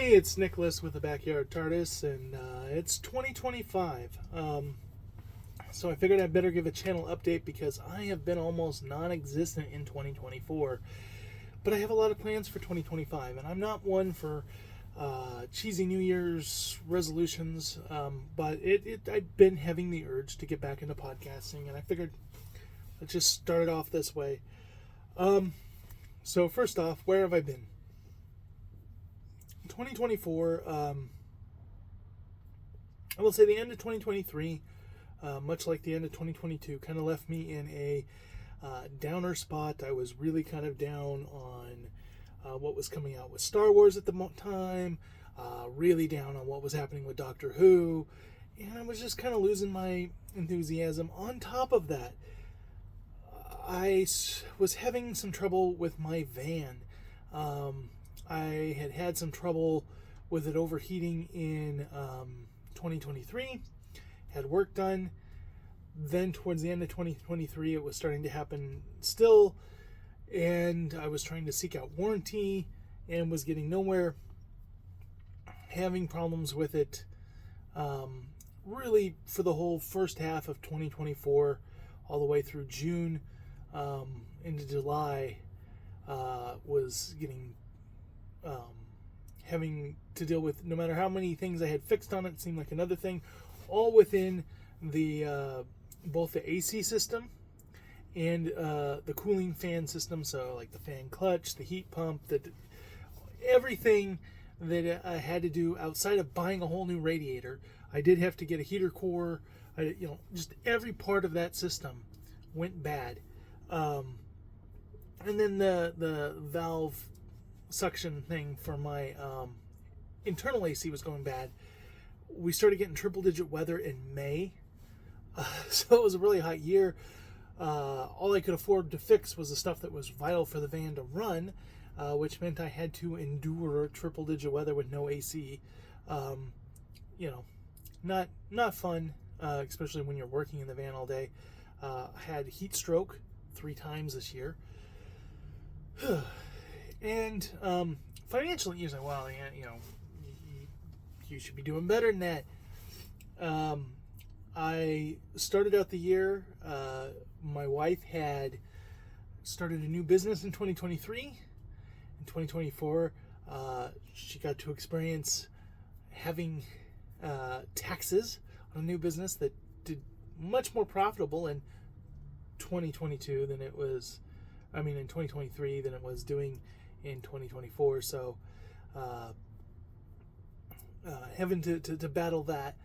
Hey, it's Nicholas with the Backyard TARDIS, and it's 2025. So I figured I'd better give a channel update because I have been almost non-existent in 2024. But I have a lot of plans for 2025, and I'm not one for cheesy New Year's resolutions. But I've been having the urge to get back into podcasting, and I figured let's just start it off this way. So first off, where have I been? 2024, I will say the end of 2023, much like the end of 2022, kind of left me in a downer spot. I was really kind of down on what was coming out with Star Wars at the time, really down on what was happening with Doctor Who, and I was just kind of losing my enthusiasm. On top of that, I was having some trouble with my van. I had some trouble with it overheating in 2023, had work done. Then towards the end of 2023, it was starting to happen still, and I was trying to seek out warranty and was getting nowhere, having problems with it really for the whole first half of 2024, all the way through June into July, was getting having to deal with, no matter how many things I had fixed on it, seemed like another thing, all within the both the AC system and the cooling fan system. So like the fan clutch, the heat pump, everything that I had to do outside of buying a whole new radiator. I did have to get a heater core. Just every part of that system went bad. And then the valve suction thing for my internal AC was going bad. We started getting triple digit weather in May, so it was a really hot year. All I could afford to fix was the stuff that was vital for the van to run, which meant I had to endure triple digit weather with no AC. Not fun, especially when you're working in the van all day. I had heat stroke 3 times this year. And financially, you're like, well, yeah, you should be doing better than that. I started out the year. My wife had started a new business in 2023. In 2024, she got to experience having taxes on a new business that did much more profitable in 2022 than it was. In 2023 than it was doing in 2024. So, having to battle that.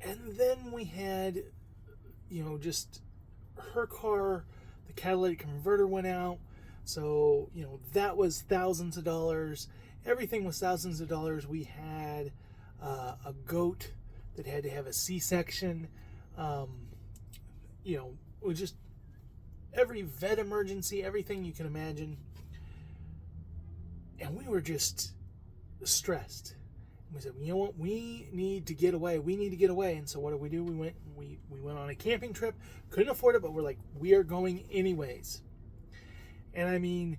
And then we had, just her car, the catalytic converter went out. So, that was thousands of dollars. Everything was thousands of dollars. We had a goat that had to have a C-section. It was just every vet emergency, everything you can imagine. And we were just stressed. We said, you know what, we need to get away. And so what did we do? We went on a camping trip. Couldn't afford it, but we're like, we are going anyways. And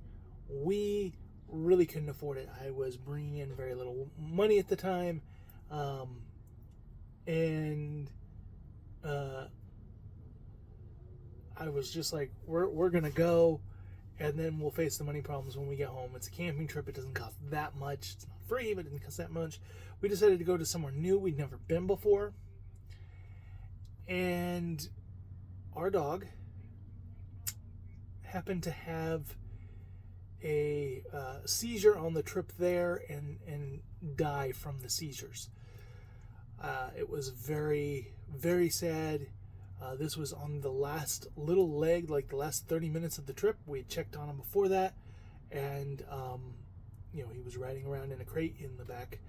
we really couldn't afford it. I was bringing in very little money at the time. I was just like, we're gonna go, and then we'll face the money problems when we get home. It's a camping trip. It doesn't cost that much. It's not free, but it didn't cost that much. We decided to go to somewhere new we'd never been before. And our dog happened to have a seizure on the trip there and die from the seizures. It was very, very sad. This was on the last little leg, like the last 30 minutes of the trip. We had checked on him before that, and he was riding around in a crate in the back,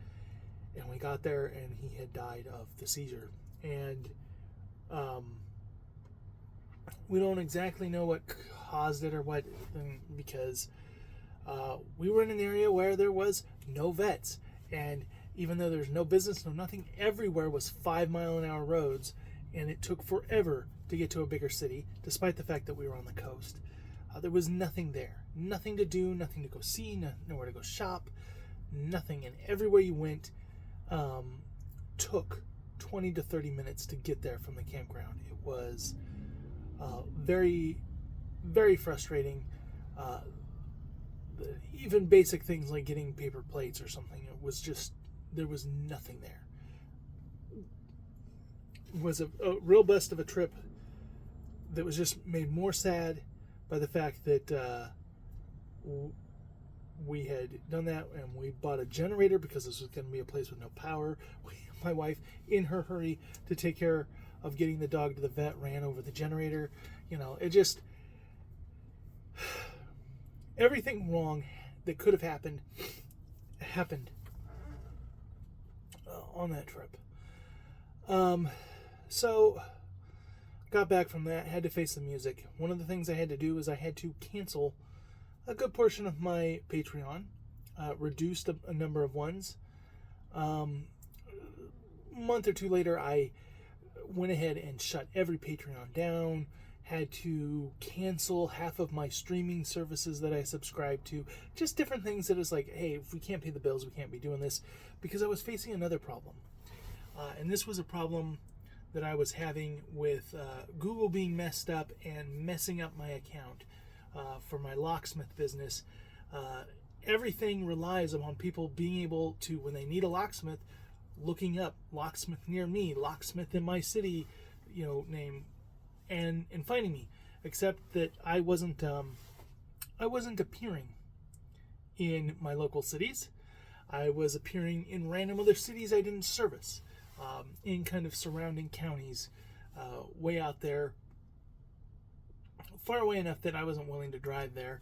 and we got there, and he had died of the seizure. And we don't exactly know what caused it or what, because we were in an area where there was no vets, and even though there's no business, no nothing, everywhere was 5-mile-an-hour roads. And it took forever to get to a bigger city, despite the fact that we were on the coast. There was nothing there. Nothing to do, nothing to go see, nowhere to go shop. nothing. And everywhere you went took 20 to 30 minutes to get there from the campground. It was very, very frustrating. Even basic things like getting paper plates or something, it was just, there was nothing there. It was a real bust of a trip that was just made more sad by the fact that we had done that, and we bought a generator because this was going to be a place with no power. My wife, in her hurry to take care of getting the dog to the vet, ran over the generator. It just, everything wrong that could have happened on that trip. So got back from that, had to face the music. One of the things I had to do is I had to cancel a good portion of my Patreon, reduced a number of ones. A month or two later, I went ahead and shut every Patreon down, had to cancel half of my streaming services that I subscribed to, just different things that is like, hey, if we can't pay the bills, we can't be doing this, because I was facing another problem. And this was a problem that I was having with Google being messed up and messing up my account for my locksmith business. Everything relies upon people being able to, when they need a locksmith, looking up locksmith near me, locksmith in my city, name, and finding me. Except that I wasn't appearing in my local cities. I was appearing in random other cities I didn't service, in kind of surrounding counties, way out there, far away enough that I wasn't willing to drive there.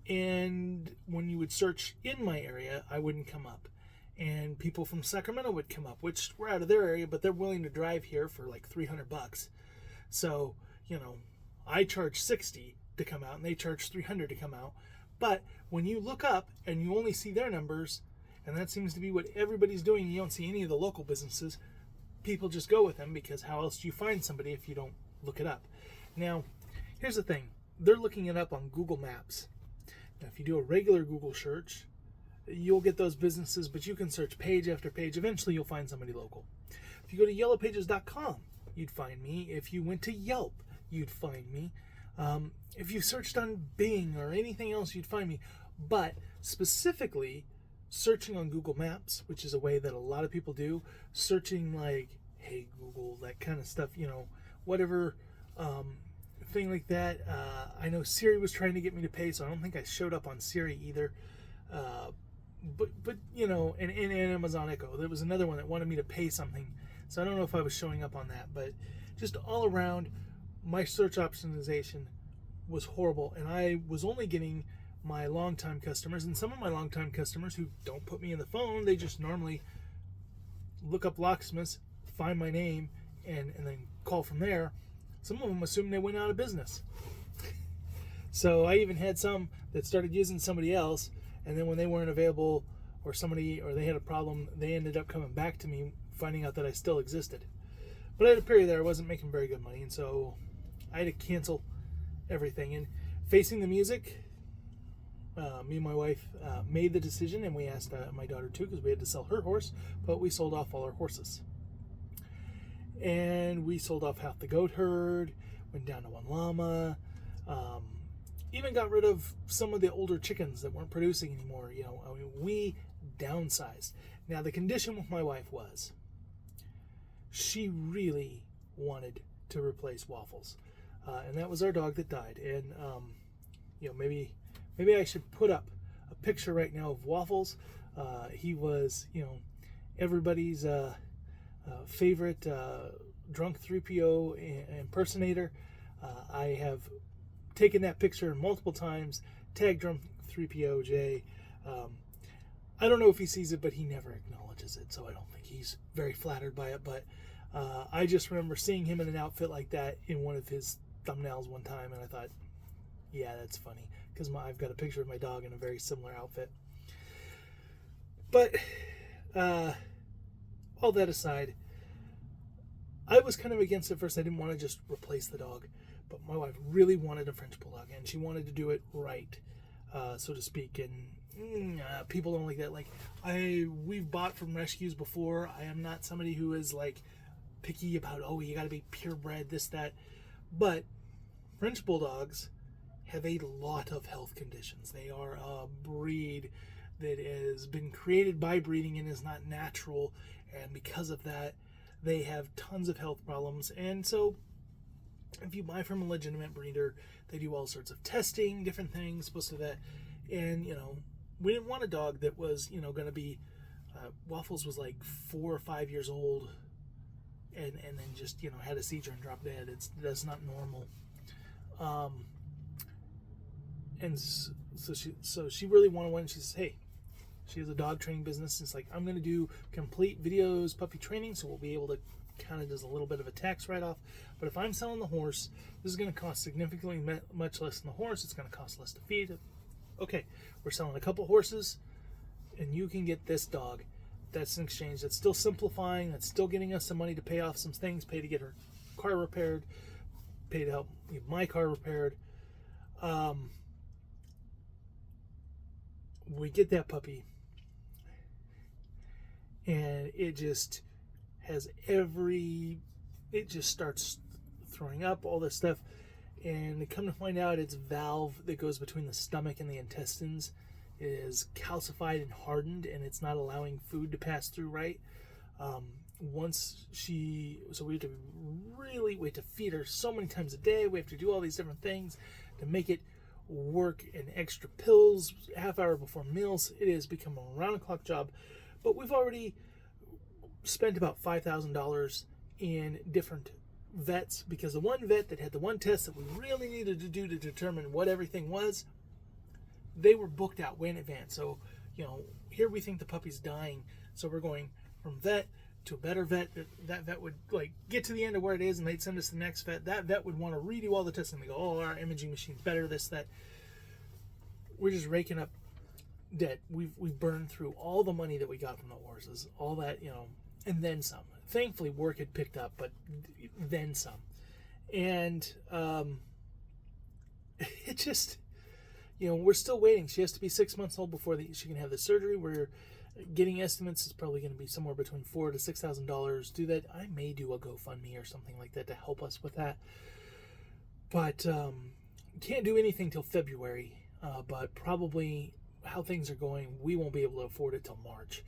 And when you would search in my area, I wouldn't come up. And people from Sacramento would come up, which were out of their area, but they're willing to drive here for like $300. So, I charge $60 to come out, and they charge $300 to come out. But when you look up and you only see their numbers, and that seems to be what everybody's doing, you don't see any of the local businesses, people just go with them, because how else do you find somebody if you don't look it up? Now, here's the thing. They're looking it up on Google Maps. Now, if you do a regular Google search, you'll get those businesses, but you can search page after page. Eventually, you'll find somebody local. If you go to yellowpages.com, you'd find me. If you went to Yelp, you'd find me. If you searched on Bing or anything else, you'd find me. But specifically, searching on Google Maps, which is a way that a lot of people do, searching like, hey, Google, that kind of stuff, whatever, thing like that. I know Siri was trying to get me to pay, so I don't think I showed up on Siri either. But and Amazon Echo, there was another one that wanted me to pay something, so I don't know if I was showing up on that. But just all around, my search optimization was horrible, and I was only getting my longtime customers, and some of my longtime customers who don't put me in the phone, they just normally look up locksmiths, find my name, and then call from there. Some of them assume they went out of business. So I even had some that started using somebody else, and then when they weren't available, or they had a problem, they ended up coming back to me, finding out that I still existed. But I had a period there I wasn't making very good money, and so I had to cancel everything. And facing the music, me and my wife made the decision, and we asked my daughter too, because we had to sell her horse, but we sold off all our horses. And we sold off half the goat herd, went down to one llama, even got rid of some of the older chickens that weren't producing anymore. We downsized. Now, the condition with my wife was she really wanted to replace Waffles. And that was our dog that died. And, maybe I should put up a picture right now of Waffles. He was, everybody's favorite drunk 3PO impersonator. I have taken that picture multiple times, tagged drunk 3POJ. I don't know if he sees it, but he never acknowledges it, so I don't think he's very flattered by it. But I just remember seeing him in an outfit like that in one of his thumbnails one time, and I thought, yeah, that's funny, because I've got a picture of my dog in a very similar outfit. But all that aside, I was kind of against it first. I didn't want to just replace the dog, but my wife really wanted a French Bulldog, and she wanted to do it right. so to speak, and people don't like that. Like we've bought from rescues before. I am not somebody who is like picky about, oh, you got to be purebred, this, that, but French Bulldogs have a lot of health conditions. They are a breed that has been created by breeding and is not natural, and because of that, they have tons of health problems. And so if you buy from a legitimate breeder, they do all sorts of testing, different things, supposed to that. And, we didn't want a dog that was, going to be, Waffles was like 4 or 5 years old and then just, had a seizure and dropped dead. That's not normal. And so she really wanted one. She says, hey, she has a dog training business. It's like, I'm going to do complete videos, puppy training, so we'll be able to kind of does a little bit of a tax write-off. But if I'm selling the horse, this is going to cost significantly much less than the horse. It's going to cost less to feed it. Okay, we're selling a couple horses, and you can get this dog. That's an exchange. That's still simplifying. That's still getting us some money to pay off some things, pay to get her car repaired, pay to help get my car repaired. We get that puppy, and it just has it just starts throwing up, all this stuff, and come to find out its valve that goes between the stomach and the intestines is calcified and hardened, and it's not allowing food to pass through right. So we have to feed her so many times a day. We have to do all these different things to make it work, and extra pills half hour before meals. It has become a round-the-clock job, but we've already spent about $5,000 in different vets, because the one vet that had the one test that we really needed to do to determine what everything was, they were booked out way in advance. So, here we think the puppy's dying, so we're going from vet to a better vet. That vet would get to the end of where it is, and they'd send us to the next vet. That vet would want to redo all the testing. They go, oh, our imaging machine's better, this, that. We're just raking up debt. We've burned through all the money that we got from the horses, all that, and then some. Thankfully, work had picked up, but then some. And it just, we're still waiting. She has to be 6 months old before she can have the surgery. We're getting estimates. It's probably going to be somewhere between $4,000 to $6,000. Do that. I may do a GoFundMe or something like that to help us with that. But can't do anything till February. But probably how things are going, we won't be able to afford it till March.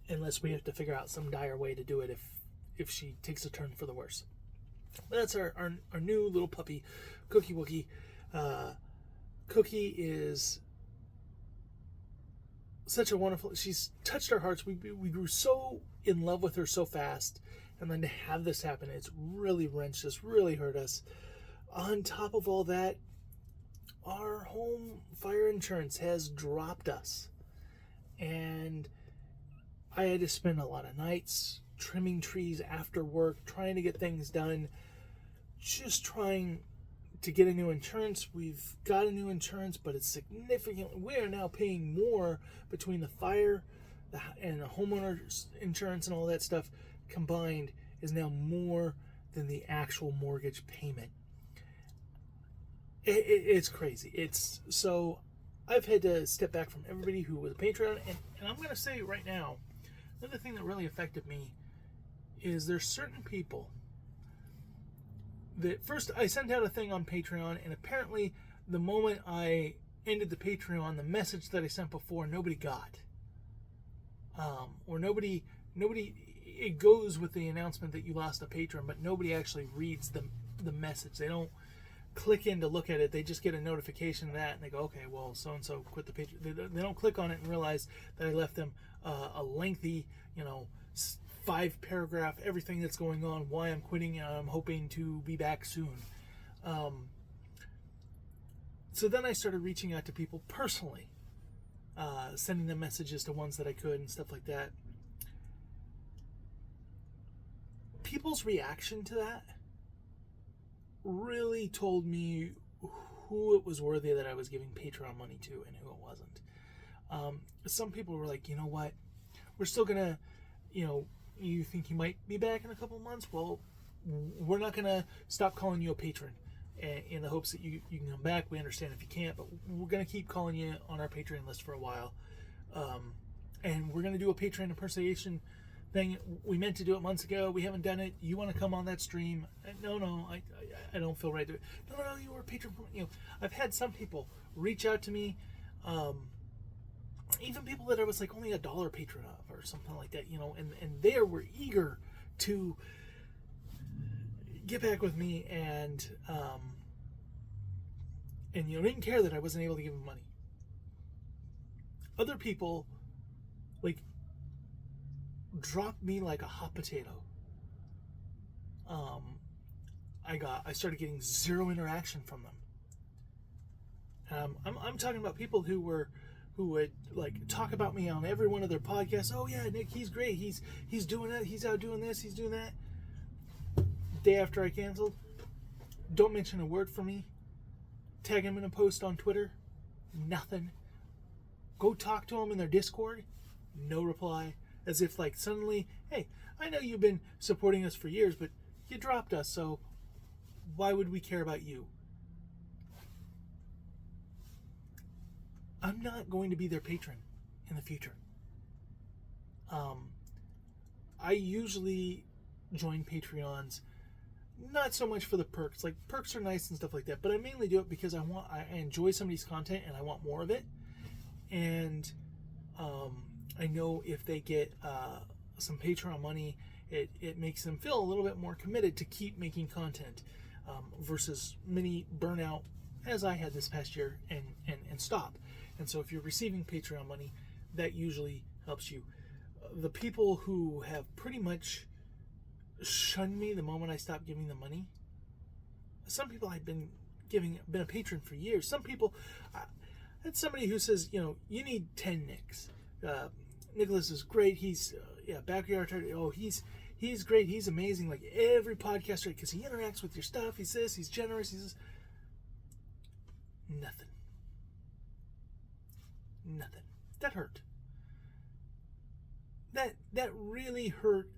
Unless we have to figure out some dire way to do it if she takes a turn for the worse. But that's our new little puppy, Cookie Wookie. Cookie is such a wonderful, she's touched our hearts. We grew so in love with her so fast, and then to have this happen, it's really wrenched us, really hurt us. On top of all that, our home fire insurance has dropped us, and I had to spend a lot of nights trimming trees after work, trying to get things done, just trying to get a new insurance. We've got a new insurance, but it's significant. We are now paying more between the fire and the homeowner's insurance and all that stuff combined is now more than the actual mortgage payment. It's crazy. So I've had to step back from everybody who was a Patreon, and I'm going to say right now, another thing that really affected me is there's certain people that, first, I sent out a thing on Patreon, and apparently the moment I ended the Patreon, the message that I sent before, nobody got. Or nobody, it goes with the announcement that you lost a patron, but nobody actually reads the message. They don't click in to look at it. They just get a notification of that, and they go, okay, well, so-and-so quit the Patreon. They don't click on it and realize that I left them a lengthy, 5-paragraph, everything that's going on, why I'm quitting, and I'm hoping to be back soon. So then I started reaching out to people personally, sending them messages to ones that I could and stuff like that. People's reaction to that really told me who it was worthy that I was giving Patreon money to and who it wasn't. Some people were like, you know what, we're still gonna, you think you might be back in a couple months? Well, we're not gonna stop calling you a patron. in the hopes that you can come back. We understand if you can't, but we're going to keep calling you on our Patreon list for a while. And we're going to do a Patreon impersonation thing. We meant to do it months ago. We haven't done it. You want to come on that stream? No, I don't feel right to do it. No, you were a patron. I've had some people reach out to me, even people that I was like only $1 patron of or something like that, and they were eager to get back with me and didn't care that I wasn't able to give them money. Other people dropped me like a hot potato. I started getting zero interaction from them. I'm talking about people who would talk about me on every one of their podcasts. Oh yeah, Nick, he's great. He's doing that. He's out doing this. He's doing that. Day after I canceled, don't mention a word for me. Tag him in a post on Twitter. Nothing. Go talk to them in their Discord. No reply. As if suddenly, hey, I know you've been supporting us for years, but you dropped us, so why would we care about you? I'm not going to be their patron in the future. I usually join Patreons not so much for the perks. Perks are nice and stuff like that, but I mainly do it because I enjoy somebody's content and I want more of it. And I know if they get some Patreon money, it makes them feel a little bit more committed to keep making content, versus many burnout, as I had this past year, and stop. And so if you're receiving Patreon money, that usually helps you. The people who have pretty much shunned me the moment I stopped giving them money, some people I've been a patron for years. Some people, I had somebody who says, you need 10 Nicks. Nicholas is great. He's backyard. Oh, he's great. He's amazing. Like every podcaster, because he interacts with your stuff. He's this. He's generous. He's this. Nothing. That hurt. That really hurt.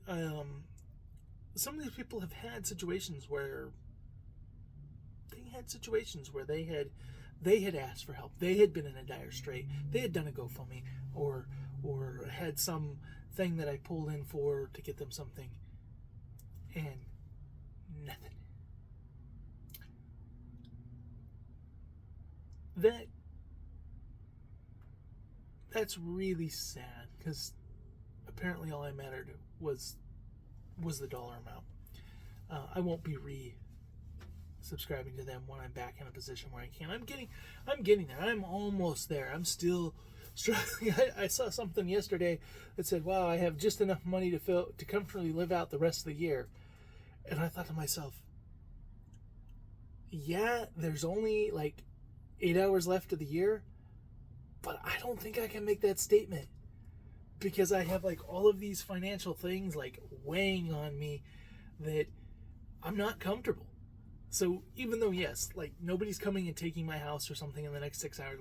Some of these people have had situations where they had asked for help. They had been in a dire strait. They had done a GoFundMe or had some thing that I pulled in for to get them something, and nothing. That's really sad, because apparently all I mattered was the dollar amount. I won't be subscribing to them when I'm back in a position where I can. I'm getting there. I'm almost there. I'm still struggling. I saw something yesterday that said, "Wow, I have just enough money to comfortably live out the rest of the year." And I thought to myself, yeah, there's only 8 hours left of the year, but I don't think I can make that statement, because I have all of these financial things weighing on me that I'm not comfortable. So even though, yes, nobody's coming and taking my house or something in the next 6 hours,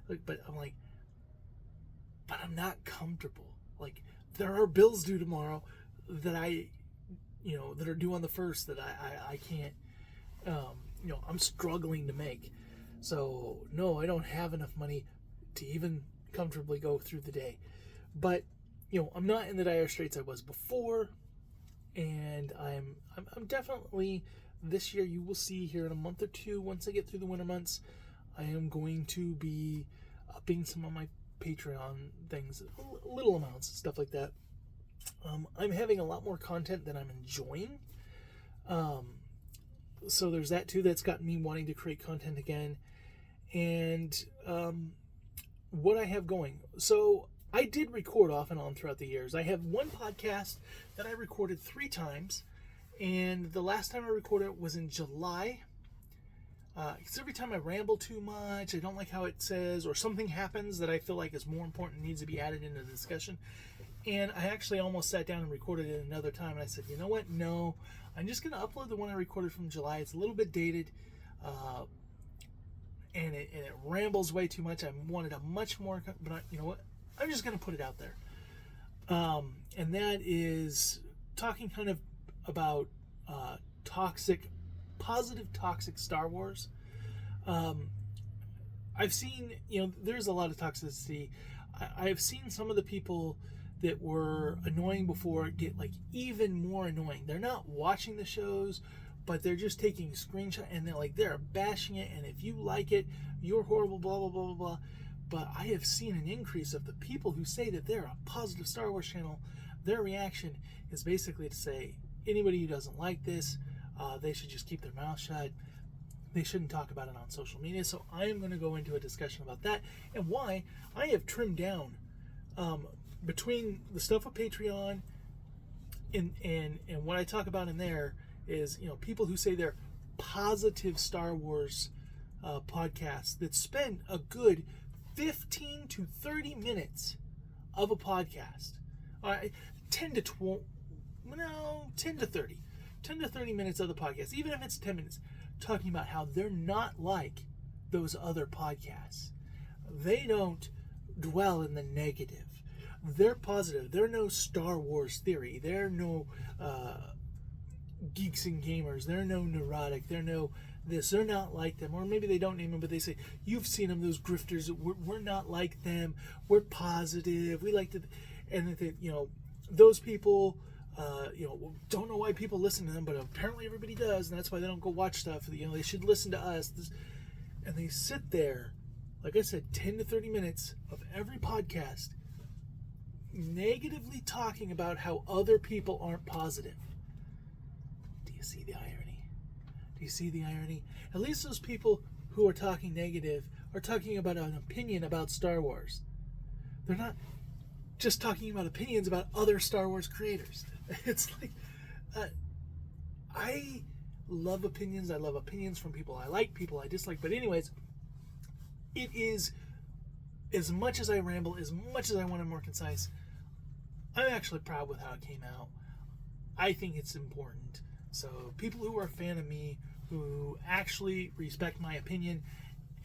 but I'm not comfortable. There are bills due tomorrow that that are due on the 1st that I can't, I'm struggling to make. So no, I don't have enough money to even comfortably go through the day. But I'm not in the dire straits I was before, and I'm definitely, this year you will see here in a month or two, once I get through the winter months, I am going to be upping some of my Patreon things, little amounts, stuff like that. I'm having a lot more content than I'm enjoying. So there's that too. That's gotten me wanting to create content again. And what I have going. So I did record off and on throughout the years. I have one podcast that I recorded 3 times. And the last time I recorded it was in July. Because every time I ramble too much, I don't like how it says, or something happens that I feel like is more important, needs to be added into the discussion. And I actually almost sat down and recorded it another time, and I said, you know what? No, I'm just going to upload the one I recorded from July. It's a little bit dated, and it rambles way too much. I wanted a much more, but you know what? I'm just going to put it out there. And that is talking kind of about toxic positive toxic Star Wars. I've seen, there's a lot of toxicity. I've seen some of the people that were annoying before get like even more annoying. They're not watching the shows, but they're just taking screenshots and they're bashing it. And if you like it, you're horrible, blah, blah, blah, blah, blah. But I have seen an increase of the people who say that they're a positive Star Wars channel. Their reaction is basically to say, anybody who doesn't like this, they should just keep their mouth shut. They shouldn't talk about it on social media. So I am going to go into a discussion about that and why I have trimmed down between the stuff of Patreon and what I talk about in there is, people who say they're positive Star Wars podcasts that spend a good 15 to 30 minutes of a podcast. 10 to 30 minutes of the podcast, even if it's 10 minutes, talking about how they're not like those other podcasts. They don't dwell in the negative. They're positive. They're no Star Wars theory. They're no geeks and gamers. They're no neurotic. They're no this. They're not like them. Or maybe they don't name them, but they say, you've seen them, those grifters. We're not like them. We're positive. We like to... And, those people... don't know why people listen to them, but apparently everybody does, and that's why they don't go watch stuff. They should listen to us. And they sit there, like I said, 10 to 30 minutes of every podcast, negatively talking about how other people aren't positive. Do you see the irony? Do you see the irony? At least those people who are talking negative are talking about an opinion about Star Wars. They're not just talking about opinions about other Star Wars creators. It's like, I love opinions. I love opinions from people I like, people I dislike. But anyways, it is, as much as I ramble, as much as I want it more concise, I'm actually proud with how it came out. I think it's important. So people who are a fan of me, who actually respect my opinion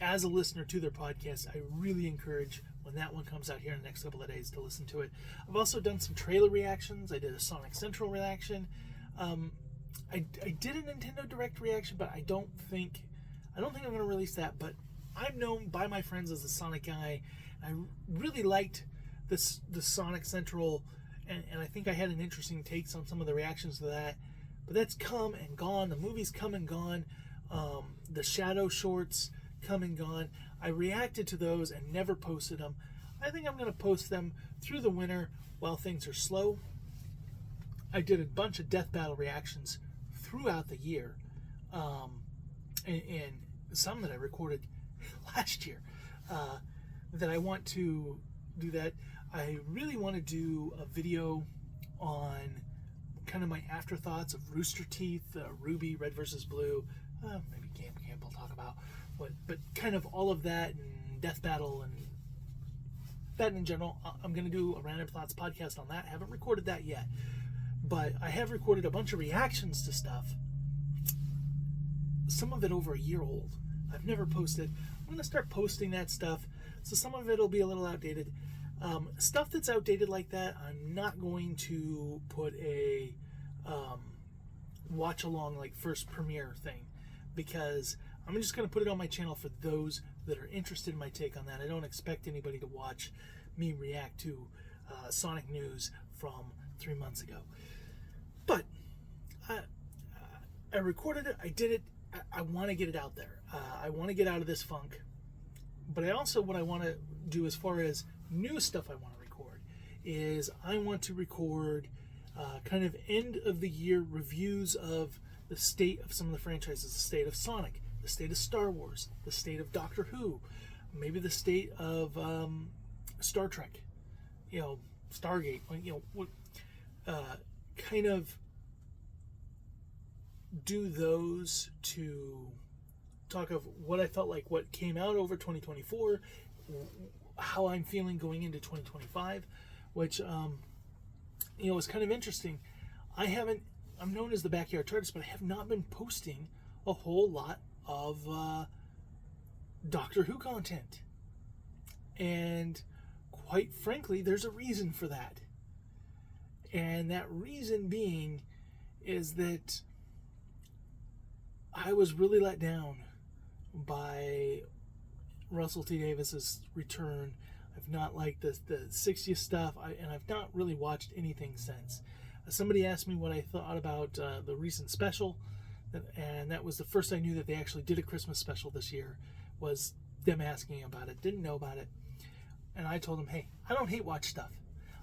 as a listener to their podcast, I really encourage when that one comes out here in the next couple of days to listen to it. I've also done some trailer reactions. I did a Sonic Central reaction. I did a Nintendo Direct reaction, but I don't think I'm going to release that. But I'm known by my friends as the Sonic guy. I really liked the Sonic Central, and I think I had an interesting takes on some of the reactions to that. But that's come and gone. The movie's come and gone. The Shadow shorts come and gone. I reacted to those and never posted them. I think I'm going to post them through the winter while things are slow. I did a bunch of Death Battle reactions throughout the year, and some that I recorded last year that I want to do that. I really want to do a video on kind of my afterthoughts of Rooster Teeth, Ruby, Red versus Blue, maybe Camp I'll talk about, but kind of all of that and Death Battle and that in general. I'm going to do a Random Thoughts podcast on that. I haven't recorded that yet, but I have recorded a bunch of reactions to stuff, some of it over a year old. I've never posted. I'm going to start posting that stuff, so some of it will be a little outdated. Stuff that's outdated like that, I'm not going to put a watch along like first premiere thing, because I'm just going to put it on my channel for those that are interested in my take on that. I don't expect anybody to watch me react to Sonic news from 3 months ago. But I recorded it, I did it, I want to get it out there. I want to get out of this funk. But I also, what I want to do as far as new stuff I want to record is I want to record kind of end of the year reviews of the state of some of the franchises, the state of Sonic, the state of Star Wars, the state of Doctor Who, maybe the state of Star Trek, Stargate, kind of do those to talk of what I felt like, what came out over 2024, how I'm feeling going into 2025, which, is kind of interesting. I'm known as the Backyard TARDIS, but I have not been posting a whole lot of Doctor Who content. And quite frankly, there's a reason for that. And that reason being is that I was really let down by Russell T Davis's return. I've not liked the 60th stuff, and I've not really watched anything since. Somebody asked me what I thought about the recent special, and that was the first I knew that they actually did a Christmas special this year, was them asking about it. Didn't know about it. And I told them, hey, I don't hate watch stuff.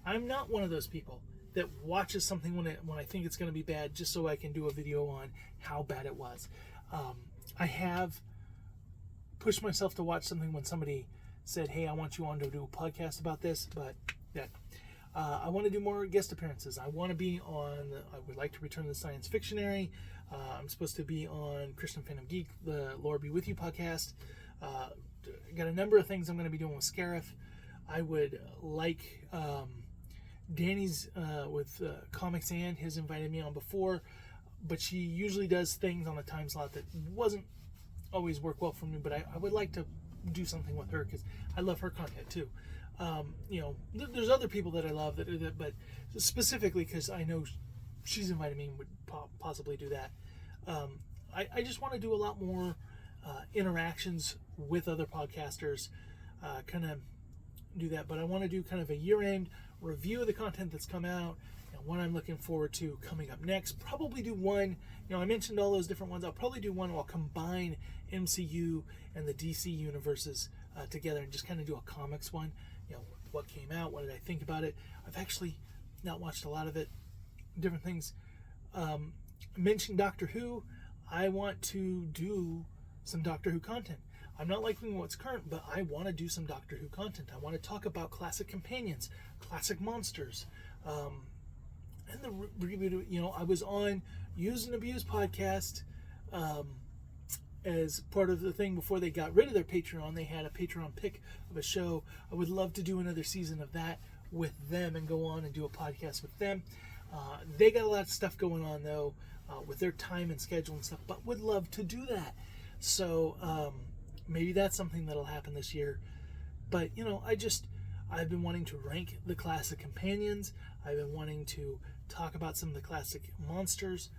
I'm not one of those people that watches something when I think it's going to be bad just so I can do a video on how bad it was. I have pushed myself to watch something when somebody said, hey, I want you on to do a podcast about this, but yeah. I want to do more guest appearances. I want to be on, I would like to return to the Science Fictionary. I'm supposed to be on Christian Fandom Geek, the Lord Be With You podcast. Got a number of things I'm going to be doing with Scarif. I would like Danny's with Comics and has invited me on before, but she usually does things on a time slot that wasn't always work well for me, but I would like to do something with her because I love her content too. There's other people that I love but specifically because I know she's invited me and would possibly do that. I just want to do a lot more interactions with other podcasters, kind of do that, but I want to do kind of a year-end review of the content that's come out and what I'm looking forward to coming up next. Probably do one, I mentioned all those different ones. I'll probably do one where I'll combine MCU and the DC universes together and just kind of do a comics one. What came out, what did I think about it? I've actually not watched a lot of it, different things. Mentioned Doctor Who. I want to do some Doctor Who content. I'm not liking what's current, but I want to do some Doctor Who content. I want to talk about classic companions, classic monsters, and the reboot. I was on Use and Abuse podcast as part of the thing before they got rid of their Patreon. They had a Patreon pick of a show. I would love to do another season of that with them and go on and do a podcast with them. They got a lot of stuff going on though with their time and schedule and stuff, but would love to do that. So maybe that's something that'll happen this year. But I've been wanting to rank the classic companions. I've been wanting to talk about some of the classic monsters.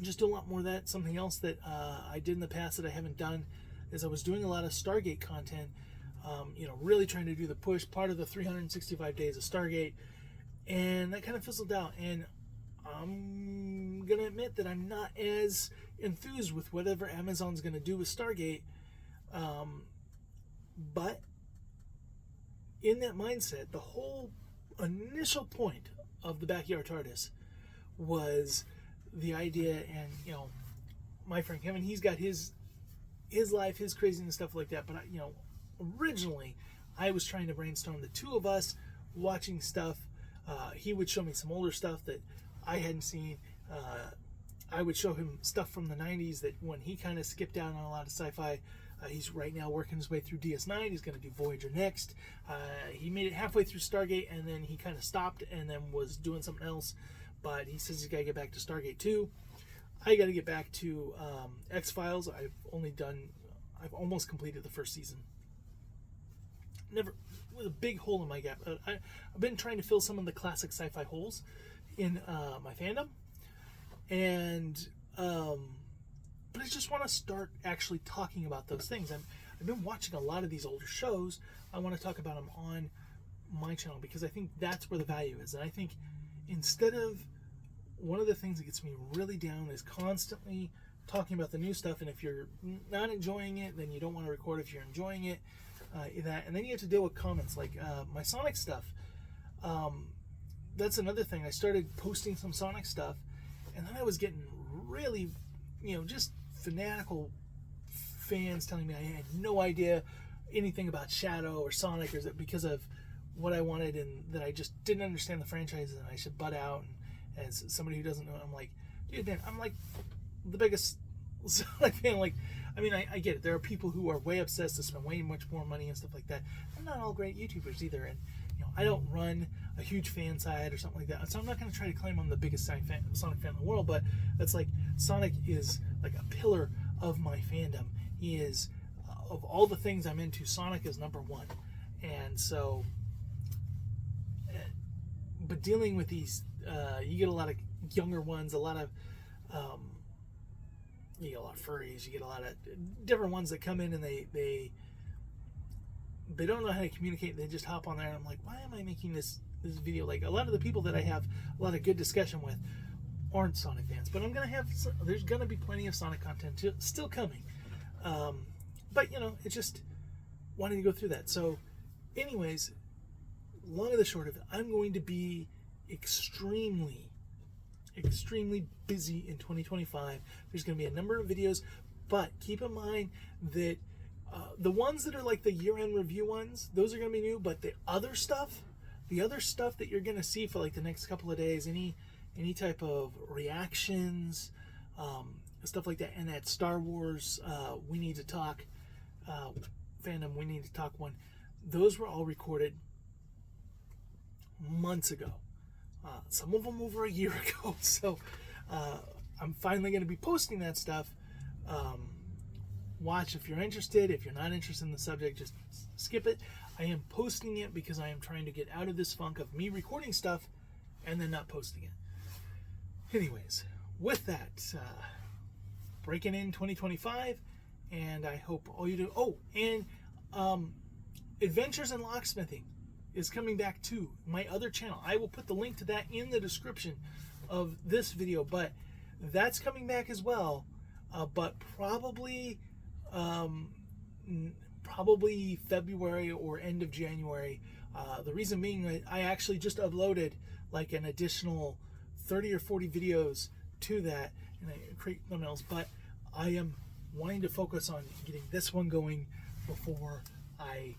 Just do a lot more of that. Something else that I did in the past that I haven't done is I was doing a lot of Stargate content, really trying to do the push, part of the 365 days of Stargate, and that kind of fizzled out. And I'm going to admit that I'm not as enthused with whatever Amazon's going to do with Stargate, but in that mindset, the whole initial point of the Backyard TARDIS was the idea, and my friend Kevin, he's got his life, his craziness, stuff like that, but originally I was trying to brainstorm the two of us watching stuff. He would show me some older stuff that I hadn't seen. I would show him stuff from the 90s that when he kind of skipped out on a lot of sci-fi. He's right now working his way through DS9. He's going to do Voyager next. He made it halfway through Stargate, and then he kind of stopped and then was doing something else. But he says he's got to get back to Stargate 2. I got to get back to X-Files. I've almost completed the first season. Never, with a big hole in my gap. I've been trying to fill some of the classic sci-fi holes in my fandom. And, but I just want to start actually talking about those things. I've been watching a lot of these older shows. I want to talk about them on my channel because I think that's where the value is. And I think instead of, one of the things that gets me really down is constantly talking about the new stuff, and if you're not enjoying it, then you don't want to record. If you're enjoying it, and then you have to deal with comments like my Sonic stuff. That's another thing. I started posting some Sonic stuff, and then I was getting really, just fanatical fans telling me I had no idea anything about Shadow or Sonic, or is it because of what I wanted and that I just didn't understand the franchise and I should butt out. And as somebody who doesn't know, I'm like, dude, man, I'm like the biggest Sonic fan. Like, I mean, I get it. There are people who are way obsessed to spend way much more money and stuff like that. I'm not all great YouTubers either, and I don't run a huge fan site or something like that. So I'm not going to try to claim I'm the biggest Sonic fan in the world, but it's like Sonic is like a pillar of my fandom. He is, of all the things I'm into, Sonic is number one. And so, but dealing with these, you get a lot of younger ones, a lot of you get a lot of furries, you get a lot of different ones that come in and they don't know how to communicate. They just hop on there, and I'm like, why am I making this video? Like, a lot of the people that I have a lot of good discussion with aren't Sonic fans, but there's gonna be plenty of Sonic content still coming. But you know, it's just wanting to go through that. So, anyways, long of the short of it, I'm going to be extremely busy in 2025. There's going to be a number of videos, but keep in mind that the ones that are like the year-end review ones, those are going to be new, but the other stuff that you're going to see for like the next couple of days, any type of reactions, stuff like that, and that Star Wars We Need to Talk fandom We Need to Talk one, those were all recorded months ago. Some of them over a year ago. So I'm finally going to be posting that stuff. Watch if you're interested. If you're not interested in the subject, just skip it. I am posting it because I am trying to get out of this funk of me recording stuff and then not posting it. Anyways, with that, breaking in 2025, and I hope all you do. Oh, and Adventures in Locksmithing is coming back to my other channel. I will put the link to that in the description of this video, but that's coming back as well, but probably February or end of January. The reason being, I actually just uploaded like an additional 30 or 40 videos to that, and I create thumbnails, but I am wanting to focus on getting this one going before I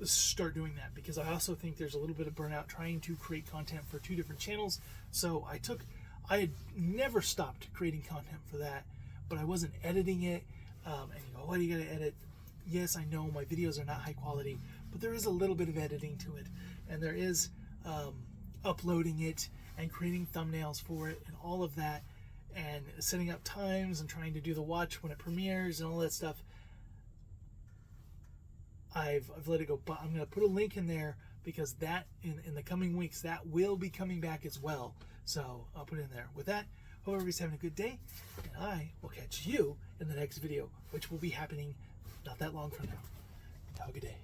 start doing that, because I also think there's a little bit of burnout trying to create content for two different channels. So I had never stopped creating content for that, but I wasn't editing it. And you go, what do you gotta edit? Yes, I know my videos are not high quality, but there is a little bit of editing to it, and there is uploading it and creating thumbnails for it and all of that, and setting up times and trying to do the watch when it premieres and all that stuff. I've let it go, but I'm going to put a link in there because that in the coming weeks, that will be coming back as well. So I'll put it in there. With that, hope everybody's having a good day, and I will catch you in the next video, which will be happening not that long from now. Have a good day.